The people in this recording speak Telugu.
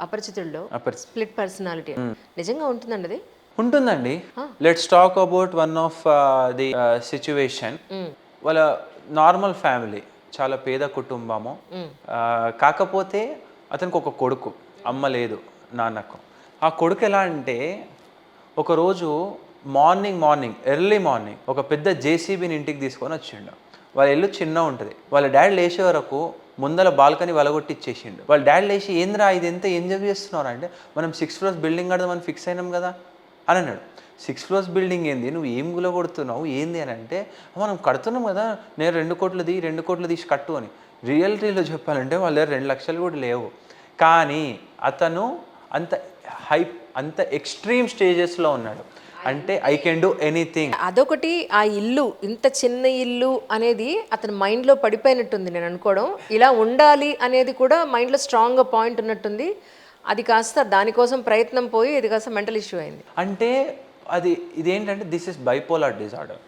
అపరిచితుల్లో స్ప్లిట్ పర్సనాలిటీ నిజంగా ఉంటుందండి అది? ఉంటుందండి. Let's talk about one of the situation. వాళ్ళ నార్మల్ ఫ్యామిలీ, చాలా పేద కుటుంబము. కాకపోతే అతనికి ఒక కొడుకు, అమ్మ లేదు నాన్నకు. ఆ కొడుకు ఎలా అంటే ఒకరోజు మార్నింగ్ ఎర్లీ మార్నింగ్ ఒక పెద్ద జేసీబీని ఇంటికి తీసుకొని వచ్చిండు. వాళ్ళ ఇల్లు చిన్న ఉంటుంది. వాళ్ళ డాడీ లేచే వరకు ముందల బాల్కనీ వలగొట్టి ఇచ్చేసిండు. వాళ్ళ డాడీ లేచి ఏంద్రా ఇది ఎంత ఎంజాయ్ చేస్తున్నారు అంటే, మనం 6 floors బిల్డింగ్ కడదామని ఫిక్స్ అయినాం కదా అని అన్నాడు. 6 floors బిల్డింగ్ ఏంది, నువ్వు ఏం గులగొడుతున్నావు ఏంది అని అంటే, మనం కడుతున్నాం కదా, నేను 2 కోట్లు తీసి కట్టు అని. రియాలిటీలో చెప్పాలంటే వాళ్ళ దగ్గర 2 లక్షలు కూడా లేవు. కానీ అతను అంత ఎక్స్ట్రీమ్ స్టేజెస్లో ఉన్నాడు. అంటే ఐ కెన్ డూ ఎనీథింగ్. అదొకటి. ఆ ఇల్లు, ఇంత చిన్న ఇల్లు అనేది అతని మైండ్లో పడిపోయినట్టుంది నేను అనుకోవడం. ఇలా ఉండాలి అనేది కూడా మైండ్లో స్ట్రాంగ్గా పాయింట్ ఉన్నట్టుంది. అది కాస్త దానికోసం ప్రయత్నం పోయి ఇది కాస్త మెంటల్ ఇష్యూ అయింది. అంటే ఇదేంటంటే దిస్ ఇస్ బైపోలార్ డిజార్డర్.